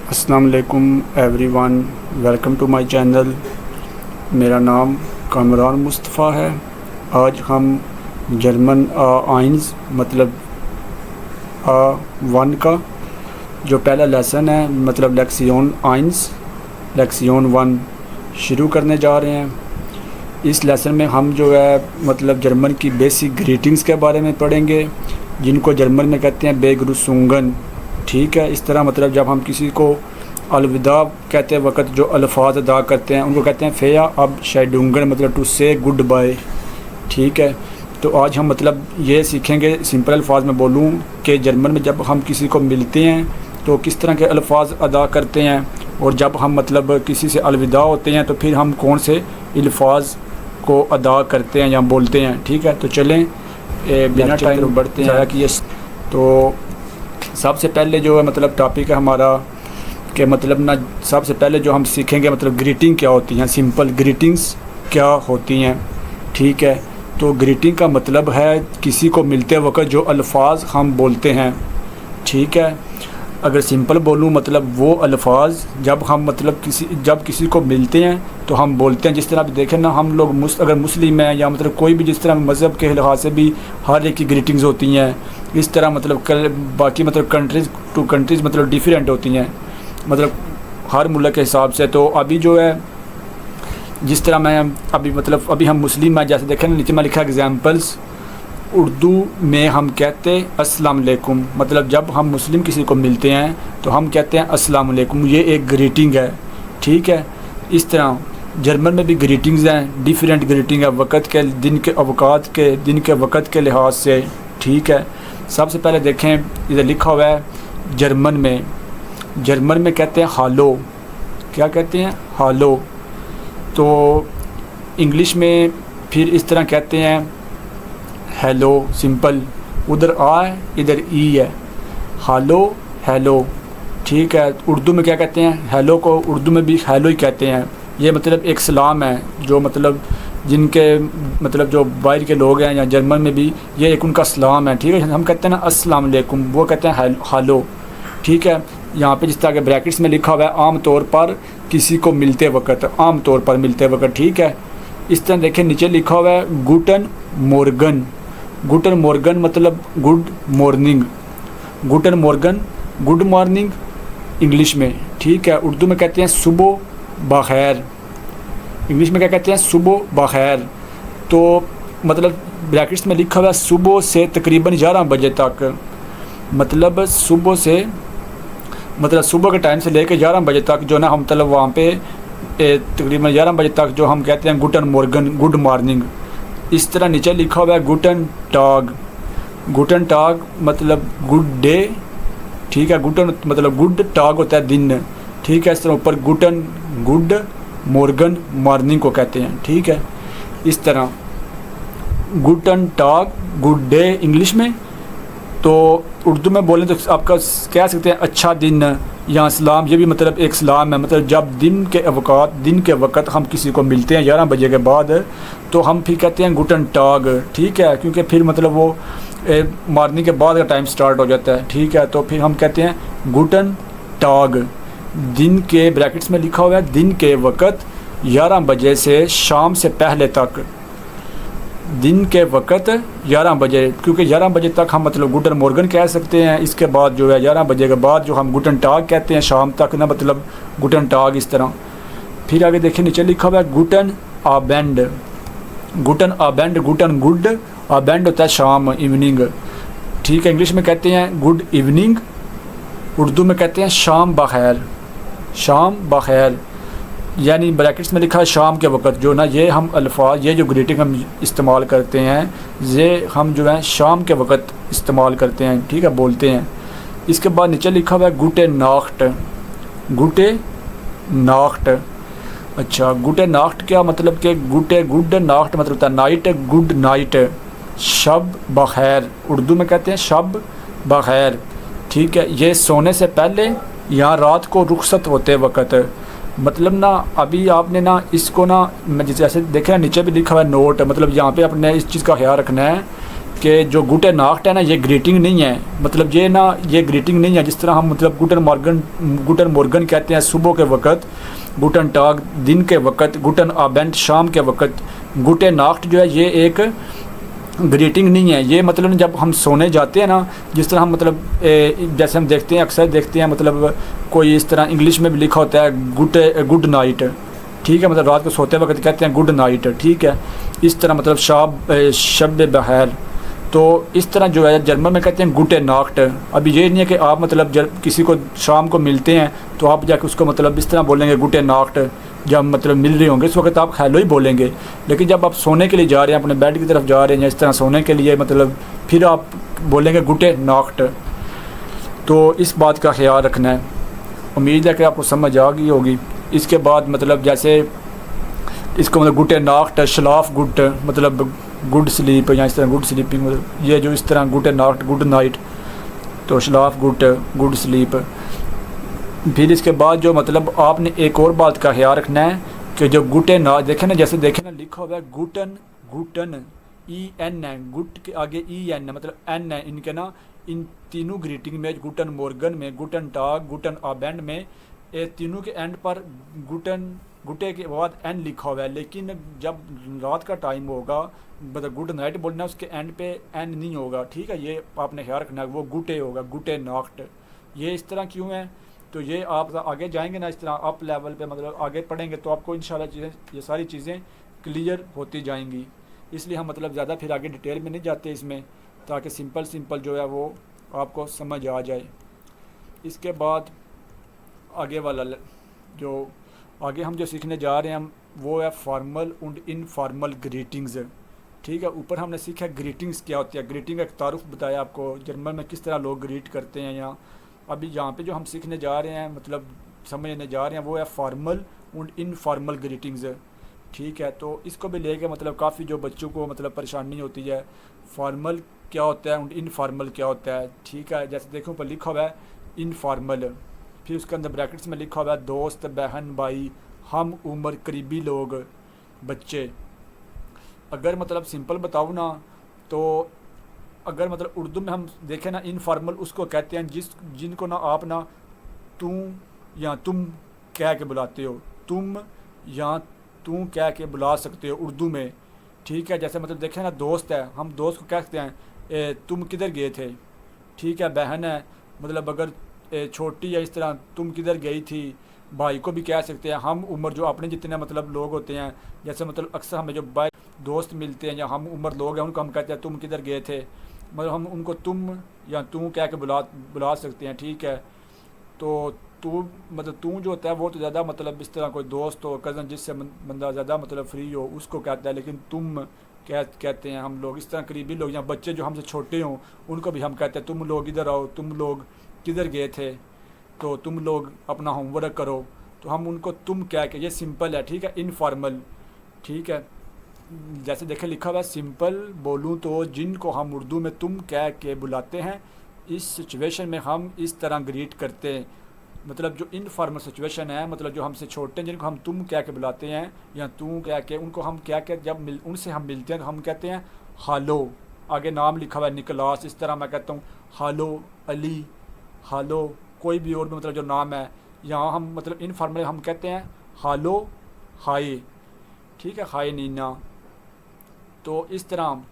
अस्सलाम वालेकुम everyone, welcome to my channel. मेरा नाम कामरान मुस्तफ़ा है। आज हम जर्मन आइंस मतलब वन का जो पहला लेसन है मतलब लेक्सियन आइंस लेक्सियन वन शुरू करने जा रहे हैं। इस लेसन में हम जो है मतलब जर्मन की बेसिक ग्रीटिंग्स के बारे में पढ़ेंगे, जिनको जर्मन में कहते हैं बेग्रुसुंगन। ठीक है, इस तरह मतलब जब हम किसी को अलविदा कहते वक्त जो अल्फाज अदा करते हैं उनको कहते हैं फेया अब शायडुंगन, मतलब टू से गुड बाय। ठीक है, तो आज हम मतलब ये सीखेंगे, सिंपल अल्फाज में बोलूँ कि जर्मन में जब हम किसी को मिलते हैं तो किस तरह के अल्फाज अदा करते हैं, और जब हम मतलब किसी से अलविदा होते हैं तो फिर हम कौन से अल्फाज को अदा करते हैं या बोलते हैं। ठीक है, तो चलें बिना टाइम बढ़ते हैं कि ये तो सबसे पहले जो है मतलब टॉपिक है हमारा कि मतलब ना सबसे पहले जो हम सीखेंगे मतलब ग्रीटिंग क्या होती हैं, सिंपल ग्रीटिंग्स क्या होती हैं। ठीक है, तो ग्रीटिंग का मतलब है किसी को मिलते वक्त जो अल्फाज हम बोलते हैं। ठीक है, अगर सिंपल बोलूँ मतलब वो अल्फाज जब हम मतलब जब किसी को मिलते हैं तो हम बोलते हैं। जिस तरह आप देखें ना, हम लोग अगर मुस्लिम हैं या मतलब कोई भी जिस तरह मज़हब के लिहाज से भी हर एक की ग्रीटिंग्स होती हैं, इस तरह मतलब बाकी मतलब कंट्रीज़ टू कंट्रीज़ मतलब डिफरेंट होती हैं, मतलब हर मुल्क के हिसाब से। तो अभी जो है जिस तरह मैं अभी हम मुस्लिम हैं, जैसे देखें नीचे में लिखा एग्जाम्पल्स। उर्दू में हम कहते अस्सलाम वालेकुम, मतलब जब हम मुस्लिम किसी को मिलते हैं तो हम कहते हैं अस्सलाम वालेकुम, ये एक ग्रीटिंग है। ठीक है, इस तरह जर्मन में भी ग्रीटिंग्स हैं, डिफरेंट ग्रीटिंग है वक़्त के दिन के वक़्त के लिहाज से। ठीक है, सबसे पहले देखें इधर लिखा हुआ है जर्मन में कहते हैं हालो। क्या कहते हैं? हालो। तो इंग्लिश में फिर इस तरह कहते हैं हेलो, सिंपल, उधर आ है इधर ई है, हालो हेलो। ठीक है, उर्दू में क्या कहते हैं? हेलो को उर्दू में भी हेलो ही कहते हैं। ये मतलब एक सलाम है जो मतलब जिनके मतलब जो बाहर के लोग हैं या जर्मन में भी ये एक उनका सलाम है। ठीक है, हम कहते हैं ना अस्सलाम वालेकुम, वो कहते हैं हालो। ठीक है, यहाँ पे जिस तरह के ब्रैकेट्स में लिखा हुआ है आम तौर पर किसी को मिलते वक्त, आम तौर पर मिलते वक्त। ठीक है, इस तरह देखें नीचे लिखा हुआ है गुटन मोर्गन। गुटन मोर्गन मतलब गुड मॉर्निंग, गुटन मोर्गन गुड मॉर्निंग इंग्लिश में। ठीक है, उर्दू में कहते हैं सुबह बखैर, इंग्लिश में क्या कहते हैं? सुबह बखैर। तो मतलब ब्रैकेट्स में लिखा हुआ है सुबह से तकरीबन 11 बजे तक, मतलब सुबह से मतलब सुबह के टाइम से लेकर 11 बजे तक जो ना हम मतलब वहाँ पे तकरीबन 11 बजे तक जो हम कहते हैं गुटन मॉर्गन गुड मॉर्निंग। इस तरह नीचे लिखा हुआ है गुटन टाग। गुटन टाग मतलब गुड डे। ठीक है, गुटन मतलब गुड, टाग होता है दिन। ठीक है, इस तरह ऊपर गुटन गुड, मॉर्गन मॉर्निंग को कहते हैं। ठीक है, इस तरह गुटन टाग गुड डे इंग्लिश में। तो उर्दू में बोलें तो आपका कह सकते हैं अच्छा दिन या सलाम, ये भी मतलब एक सलाम है। मतलब जब दिन के वक़्त हम किसी को मिलते हैं 11 बजे के बाद तो हम फिर कहते हैं गुटन टाग। ठीक है, क्योंकि फिर मतलब वो मॉर्निंग के बाद का टाइम स्टार्ट हो जाता है। ठीक है, तो फिर हम कहते हैं गुटन टाग। दिन के ब्रैकेट्स में लिखा हुआ है दिन के वक़्त 11 बजे से शाम से पहले तक, दिन के वक़्त 11 बजे, क्योंकि 11 बजे तक हम मतलब गुटन मॉर्गन कह सकते हैं। इसके बाद जो है 11 बजे के बाद जो हम गुटन टाग कहते हैं शाम तक ना, मतलब गुटन टाग इस तरह। फिर आगे देखिए नीचे लिखा हुआ है गुटन आबेंड। गुटन आबेंड, गुटन गुड, आबेंड होता है शाम, इवनिंग। ठीक है, इंग्लिश में कहते हैं गुड इवनिंग, उर्दू में कहते हैं शाम बखैर, शाम बखैर। यानी ब्रैकेट्स में लिखा है शाम के वक़्त जो ना ये हम अल्फाज, ये जो ग्रीटिंग हम इस्तेमाल करते हैं ये हम जो है शाम के वक़्त इस्तेमाल करते हैं। ठीक है, बोलते हैं। इसके बाद नीचे लिखा हुआ है गुटे नाख्ट। गुटे नाख्ट, अच्छा गुटे नाख्ट क्या मतलब कि गुटे गुड, नाख्ट मतलब होता है नाइट, गुड नाइट, शब बखैर, उर्दू में कहते हैं शब बखैर। ठीक है, ये सोने से पहले या रात को रुखसत होते वक़्त, मतलब ना अभी आपने ना इसको ना जैसे देखे नीचे भी लिखा हुआ है नोट, मतलब यहाँ पे आपने इस चीज़ का ख्याल रखना है कि जो गुटे नाख्ट है ना, ये ग्रीटिंग नहीं है, मतलब ये ना, ये ग्रीटिंग नहीं है। जिस तरह हम मतलब गुटन मॉर्गन कहते हैं सुबह के वक़्त, गुटन टाग दिन के वक़्त, गुटन आबेंट शाम के वक़्त। गुटे नाख्ट जो है ये एक ग्रीटिंग नहीं है। ये मतलब जब हम सोने जाते हैं ना, जिस तरह हम मतलब जैसे हम देखते हैं, अक्सर देखते हैं, मतलब कोई इस तरह इंग्लिश में भी लिखा होता है गुड नाइट, ठीक है, मतलब रात को सोते वक्त कहते हैं गुड नाइट, ठीक है। इस तरह मतलब शब बहर, तो इस तरह जो है जर्मन में कहते हैं गुटे नाख्ट। अभी ये नहीं है कि आप मतलब किसी को शाम को मिलते हैं तो आप जाके उसको मतलब इस तरह बोलेंगे गुटे नाख्ट। जब मतलब मिल रहे होंगे इस वक्त आप हेलो ही बोलेंगे, लेकिन जब आप सोने के लिए जा रहे हैं, अपने बेड की तरफ जा रहे हैं या इस तरह सोने के लिए, मतलब फिर आप बोलेंगे गुटे नाख्ट। तो इस बात का ख्याल रखना है। उम्मीद है कि आपको समझ आ गई होगी। इसके बाद मतलब जैसे इसको मतलब गुटे नाख्ट, शलाफ गुट मतलब गुड स्लीप, या इस तरह गुड स्लीपिंग, मतलब ये जो इस तरह गुटे नाख्ट गुड नाइट, तो शलाफ गुट गुड स्लीप। फिर इसके बाद जो मतलब आपने एक और बात का ख्याल रखना है कि जो गुटे ना देखें ना, जैसे देखें ना लिखा हुआ है गुटन ई एन है, गुट के आगे ई एन है, मतलब एन है इनके ना, इन तीनों ग्रीटिंग में, गुटन मॉर्गन में, गुटन टाग, गुटन आबेंड में, ये तीनों के एंड पर गुटे के बाद एन लिखा हुआ है। लेकिन जब रात का टाइम होगा, मतलब गुड नाइट बोलना है, उसके एंड पे एन नहीं होगा, ठीक है। ये आपने ख्याल रखना है, वो गुटे होगा, गुटे नाख्ट। ये इस तरह क्यों है, तो ये आप आगे जाएंगे ना, इस तरह अप लेवल पे मतलब आगे पढ़ेंगे तो आपको इंशाल्लाह चीज़ें, ये सारी चीज़ें क्लियर होती जाएंगी। इसलिए हम मतलब ज़्यादा फिर आगे डिटेल में नहीं जाते इसमें, ताकि सिंपल जो है वो आपको समझ आ जाए। इसके बाद आगे वाला जो आगे हम जो सीखने जा रहे हैं हम, वो है फॉर्मल और इनफॉर्मल ग्रीटिंग्स, ठीक है। ऊपर हमने सीखा ग्रीटिंग्स क्या होती है, ग्रीटिंग का एक तारुफ बताया आपको, जर्मन में किस तरह लोग ग्रीट करते हैं। यहाँ अभी यहाँ पे जो हम सीखने जा रहे हैं, मतलब समझने जा रहे हैं, वो है फॉर्मल और इनफॉर्मल ग्रीटिंग्स, ठीक है। तो इसको भी लेके मतलब काफ़ी जो बच्चों को मतलब परेशानी होती है, फॉर्मल क्या होता है और इनफॉर्मल क्या होता है, ठीक है। जैसे देखो ऊपर लिखा हुआ है इनफॉर्मल, फिर उसके अंदर ब्रैकेट्स में लिखा हुआ है दोस्त, बहन, भाई, हम उम्र, करीबी लोग, बच्चे। अगर मतलब सिंपल बताऊँ ना, तो अगर मतलब उर्दू में हम देखें ना, इनफॉर्मल उसको कहते हैं जिनको ना आप ना तू या तुम कह के बुलाते हो, तुम या तू कह के बुला सकते हो उर्दू में, ठीक है। जैसे मतलब देखें ना, दोस्त है, हम दोस्त को कह सकते हैं तुम किधर गए थे, ठीक है। बहन है, मतलब अगर छोटी है, इस तरह तुम किधर गई थी। भाई को भी कह सकते हैं, हम उम्र जो अपने जितने मतलब लोग होते हैं, जैसे मतलब अक्सर हमें जो भाई दोस्त मिलते हैं या हम उम्र लोग हैं, उनको हम कहते हैं तुम किधर गए थे, मतलब हम उनको तुम या तू कह के बुला सकते हैं, ठीक है। तो तू मतलब तू जो होता है वो तो ज़्यादा मतलब इस तरह कोई दोस्त हो, कज़न, जिससे बंदा ज़्यादा मतलब फ्री हो, उसको कहता है। लेकिन तुम कहते हैं हम लोग, इस तरह करीबी लोग या बच्चे जो हमसे छोटे हों उनको भी हम कहते हैं तुम लोग इधर आओ, तुम लोग किधर गए थे, तो तुम लोग अपना होमवर्क करो, तो हम उनको तुम कह के, ये सिंपल है, ठीक है, इनफॉर्मल, ठीक है। जैसे देखें लिखा हुआ है सिंपल बोलूँ तो जिनको हम उर्दू में तुम कह के बुलाते हैं, इस सिचुएशन में हम इस तरह ग्रीट करते हैं। मतलब जो इनफॉर्मल सिचुएशन है, मतलब जो हमसे छोटे हैं जिनको हम तुम कह के बुलाते हैं या तू कह के, उनको हम क्या कहते, जब उनसे हम मिलते हैं तो हम कहते हैं हालो। आगे नाम लिखा हुआ है निकलास, इस तरह मैं कहता हूँ हालो अली, हालो कोई भी और भी मतलब जो नाम है, यहाँ हम मतलब इनफॉर्मल हम कहते हैं हालो हाय, ठीक है, हाय नीना। तो इस तरह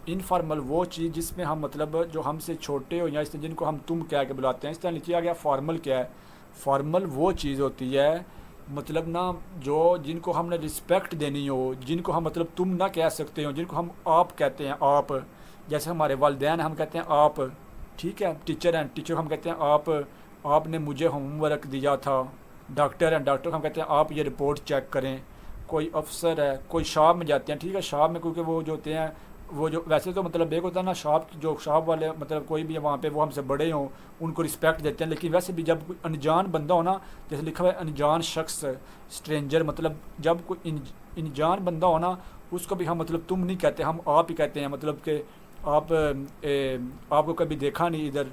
इनफॉर्मल वो चीज़ जिसमें हम मतलब जो हमसे छोटे हो या इस जिनको हम तुम कह के बुलाते हैं। इस तरह नीचे आ गया फॉर्मल क्या है, फॉर्मल वो चीज़ होती है मतलब ना जो जिनको हमने रिस्पेक्ट देनी हो, जिनको हम मतलब तुम ना कह सकते हो, जिनको हम आप कहते हैं आप। जैसे हमारे वालिदैन हम कहते हैं आप, ठीक है। टीचर हैं, टीचर हम कहते हैं आप, आपने मुझे होमवर्क दिया था। डॉक्टर हैं, डॉक्टर हम कहते हैं आप ये रिपोर्ट चेक करें। कोई अफसर है, कोई शॉप में जाते हैं, ठीक है, शॉप में क्योंकि वो जो होते हैं वो जो वैसे तो मतलब एक होता है ना शॉप, जो शॉप वाले मतलब कोई भी वहाँ पे वो हमसे बड़े हों उनको रिस्पेक्ट देते हैं। लेकिन वैसे भी जब कोई अनजान बंदा हो ना, जैसे लिखा हुआ है अनजान शख्स, स्ट्रेंजर, मतलब जब कोई अनजान बंदा हो ना उसको भी हम मतलब तुम नहीं कहते, हम आप ही कहते हैं। मतलब कि आपको कभी देखा नहीं इधर,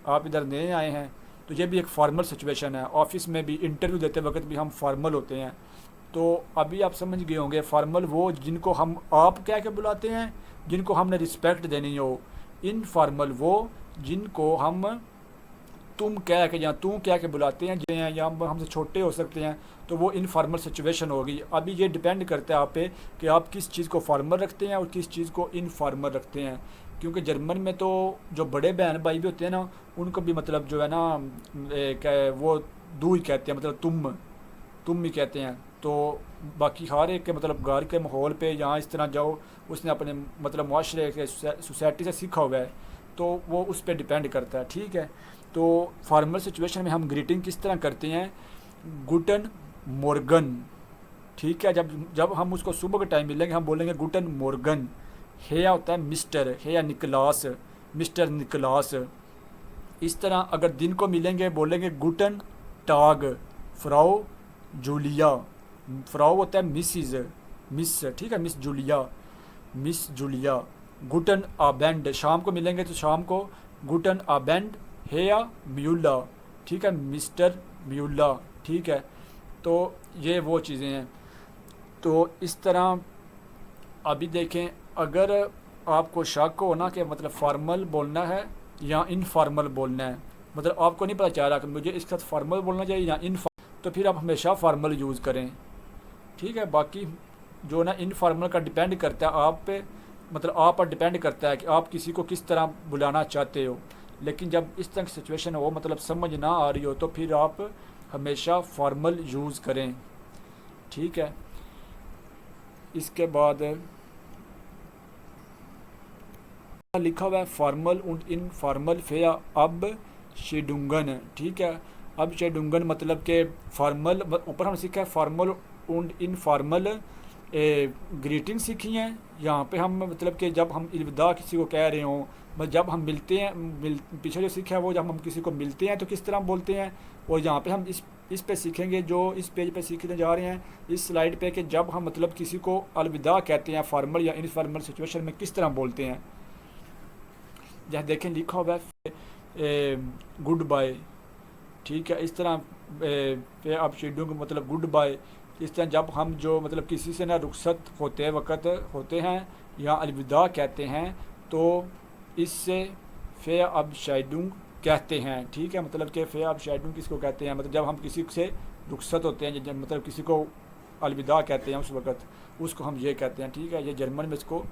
आप इधर नए आए हैं, तो ये भी एक फॉर्मल सिचुएशन है। ऑफिस में भी इंटरव्यू देते वक्त भी हम फॉर्मल होते हैं, तो अभी आप समझ गए होंगे फॉर्मल वो जिनको हम आप कह के बुलाते हैं, जिनको हमने रिस्पेक्ट देनी हो। इनफॉर्मल वो जिनको हम तुम कह के या तू कह के बुलाते हैं, जो हैं या हमसे छोटे हो सकते हैं, तो वो इनफॉर्मल सिचुएशन होगी। अभी ये डिपेंड करता है आप पे कि आप किस चीज़ को फॉर्मल रखते हैं और किस चीज़ को इनफॉर्मल रखते हैं। क्योंकि जर्मन में तो जो बड़े बहन भाई भी होते हैं ना, उनको भी मतलब जो है ना वो दू ही कहते हैं, मतलब तुम ही कहते हैं। तो बाकी हर एक के मतलब घर के माहौल पे यहाँ इस तरह जाओ, उसने अपने मतलब माशरे के सोसाइटी से सीखा हुआ है, तो वो उस पर डिपेंड करता है। ठीक है, तो फॉर्मल सिचुएशन में हम ग्रीटिंग किस तरह करते हैं, गुटन मोर्गन। ठीक है, जब जब हम उसको सुबह के टाइम मिलेंगे हम बोलेंगे गुटन मोर्गन। हेया होता है मिस्टर, हेया निकलास, मिस्टर निकलास। इस तरह अगर दिन को मिलेंगे बोलेंगे गुटन टाग, फ्राउ जूलिया। फ्राउ होता है मिसिज, मिस। ठीक है, मिस जूलिया, मिस जूलिया। गुटन आबेंड, शाम को मिलेंगे तो शाम को गुटन आबेंड, हेया म्यूला। ठीक है, मिस्टर म्यूला। ठीक है, तो ये वो चीज़ें हैं। तो इस तरह अभी देखें, अगर आपको शक हो ना कि मतलब फॉर्मल बोलना है या इनफॉर्मल बोलना है, मतलब आपको नहीं पता चल रहा कि मुझे इसके साथ फॉर्मल बोलना चाहिए या तो फिर आप हमेशा फॉर्मल यूज़ करें। ठीक है, बाकी जो ना इनफॉर्मल का डिपेंड करता है आप पे, मतलब आप पर डिपेंड करता है कि आप किसी को किस तरह बुलाना चाहते हो। लेकिन जब इस तरह की सिचुएशन हो, मतलब समझ ना आ रही हो, तो फिर आप हमेशा फॉर्मल यूज़ करें। ठीक है, इसके बाद लिखा हुआ है फॉर्मल und इनफॉर्मल फेया अब शेडुंगन। ठीक है, अब शेडुंगन मतलब के फॉर्मल, ऊपर हम सीखा है फॉर्मल und इनफॉर्मल ग्रीटिंग सीखी हैं। यहाँ पे हम मतलब कि जब हम अलविदा किसी को कह रहे हों, मतलब जब हम मिलते हैं, पीछे जो सीखा है वो जब हम किसी को मिलते हैं तो किस तरह बोलते हैं, और यहाँ पे हम इस पे सीखेंगे, जो इस पेज पे सीखने जा रहे हैं इस स्लाइड पे, कि जब हम मतलब किसी को अलविदा कहते हैं फॉर्मल या इनफॉर्मल सिचुएशन में किस तरह बोलते हैं। जहाँ देखें लिखा हुआ है गुड बाय। ठीक है, इस तरह पे आप शेड्यूल मतलब गुड बाय। इस तरह जब हम जो मतलब किसी से ना रुखसत होते वक्त होते हैं या अलविदा कहते हैं, तो इससे फे अब शेडुंग कहते हैं। ठीक है, मतलब कि फे अब शेडुंग किसको कहते हैं, मतलब जब हम किसी से रुखसत होते हैं, जब मतलब किसी को अलविदा कहते हैं उस वक़्त उसको हम ये कहते हैं। ठीक है, ये जर्मन में इसको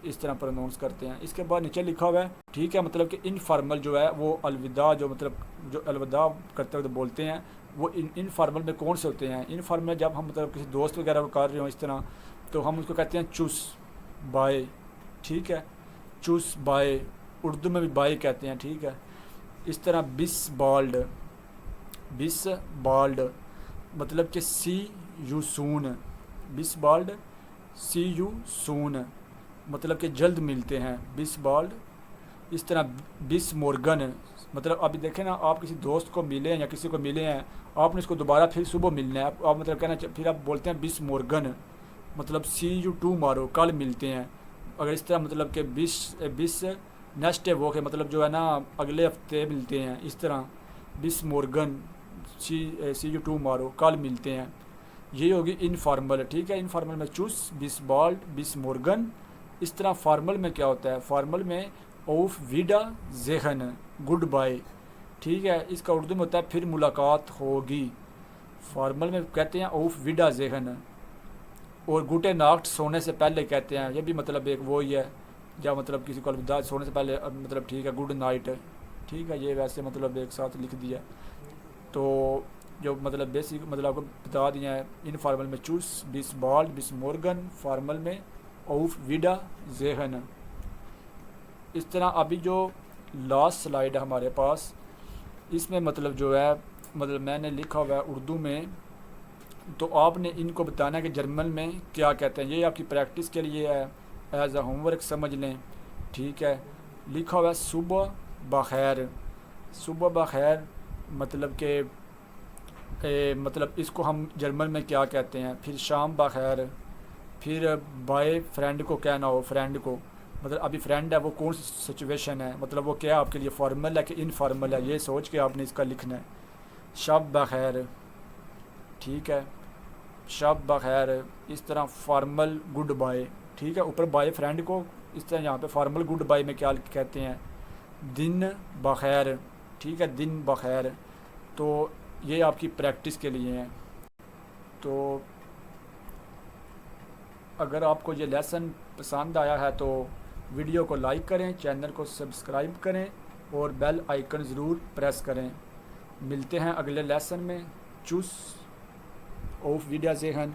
इस तरह प्रोनाउंस करते हैं। इसके बाद नीचे लिखा हुआ है, ठीक है, मतलब कि इनफॉर्मल जो है वो अलविदा, जो मतलब जो अलविदा करते वक्त बोलते हैं, वो इनफॉर्मल में कौन से होते हैं। इनफॉर्मल जब हम मतलब किसी दोस्त वगैरह को कर रहे हो इस तरह, तो हम उसको कहते हैं चूस बाय। ठीक है, चूस बाय, उर्दू में भी बाय कहते हैं। ठीक है, इस तरह बिस बाल्ड, बिस बाल्ड मतलब कि सी यू सून, बिस बाल्ड सी यू सून मतलब कि जल्द मिलते हैं, बिस बाल्ड। इस तरह बिस मोर्गन मतलब अभी देखें ना, आप किसी दोस्त को मिले हैं या किसी को मिले हैं, आपने उसको दोबारा फिर सुबह मिलना है, आप मतलब कहना फिर आप बोलते हैं बिस मोर्गन मतलब सी यू टूमारो, कल मिलते हैं। अगर इस तरह मतलब कि बिस नेक्स्ट डे वो के मतलब जो है ना अगले हफ्ते मिलते हैं, इस तरह बिस मोर्गन सी यू टूमारो, कल मिलते हैं। ये होगी इनफॉर्मल। ठीक है, इनफॉर्मल में चूस, बिस बाल्ड, बिस मोर्गन। इस तरह फार्मल में क्या होता है, फार्मल में ऑफ विडा जेहन, गुड बाय। ठीक है, इसका उर्दू में होता है फिर मुलाकात होगी। फार्मल में कहते हैं ऑफ विडा जेहन, और गुटे नाक्ट सोने से पहले कहते हैं, ये भी मतलब एक वो ही है जब मतलब किसी को अलविदा सोने से पहले मतलब ठीक है गुड नाइट। ठीक है, ये वैसे मतलब एक साथ लिख दिया, तो जो मतलब बेसिक मतलब आपको बता दिया है। इनफॉर्मल में चूस, बिस बाल्ड, बिस मोर्गन, फार्मल में ऑफ विडा जेहन। इस तरह अभी जो लास्ट स्लाइड है हमारे पास, इसमें मतलब जो है मतलब मैंने लिखा हुआ है उर्दू में, तो आपने इनको बताना है कि जर्मन में क्या कहते हैं। ये आपकी प्रैक्टिस के लिए है, एज अ होमवर्क समझ लें। ठीक है, लिखा हुआ है सुबह बखैर। सुबह बखैर मतलब के मतलब इसको हम जर्मन में क्या कहते हैं। फिर शाम बखैर, फिर बाय फ्रेंड को कहना हो, फ्रेंड को मतलब अभी फ्रेंड है वो कौन सी सिचुएशन है, मतलब वो क्या आपके लिए फॉर्मल है कि इनफॉर्मल है, ये सोच के आपने इसका लिखना है। शब बखैर। ठीक है, शब बखैर, इस तरह फॉर्मल गुड बाय, ठीक है। ऊपर बाय फ्रेंड को इस तरह यहाँ पे फॉर्मल गुड बाय में क्या कहते हैं, दिन बखैर, ठीक है, दिन बखैर। तो ये आपकी प्रैक्टिस के लिए हैं। तो अगर आपको ये लेसन पसंद आया है तो वीडियो को लाइक करें, चैनल को सब्सक्राइब करें और बेल आइकन ज़रूर प्रेस करें। मिलते हैं अगले लेसन में। चूस ऑफ विडिया ज़ेहन।